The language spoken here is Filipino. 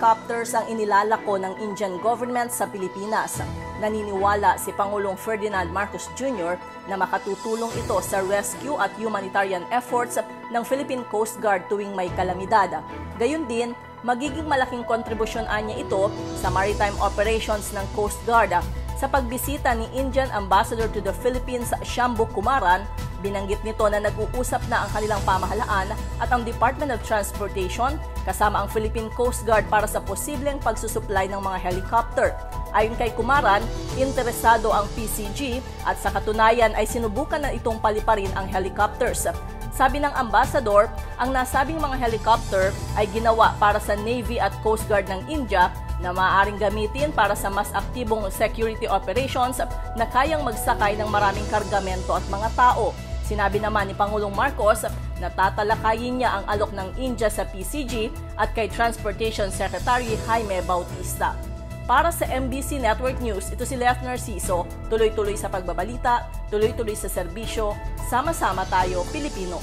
helicopters ang inilalako ng Indian government sa Pilipinas. Naniniwala si Pangulong Ferdinand Marcos Jr. na makatutulong ito sa rescue at humanitarian efforts ng Philippine Coast Guard tuwing may kalamidad. Gayun din, magiging malaking kontribusyon niya ito sa maritime operations ng Coast Guard. Sa pagbisita ni Indian Ambassador to the Philippines, Shambhu Kumaran, binanggit nito na nag-uusap na ang kanilang pamahalaan at ang Department of Transportation kasama ang Philippine Coast Guard para sa posibleng pagsusupply ng mga helicopter. Ayon kay Kumaran, interesado ang PCG at sa katunayan ay sinubukan na itong paliparin ang helicopters. Sabi ng ambassador, ang nasabing mga helicopter ay ginawa para sa Navy at Coast Guard ng India na maaaring gamitin para sa mas aktibong security operations na kayang magsakay ng maraming kargamento at mga tao. Sinabi naman ni Pangulong Marcos na tatalakayin niya ang alok ng India sa PCG at kay Transportation Secretary Jaime Bautista. Para sa MBC Network News, ito si Lef Narciso, tuloy-tuloy sa pagbabalita, tuloy-tuloy sa serbisyo, sama-sama tayo Pilipino.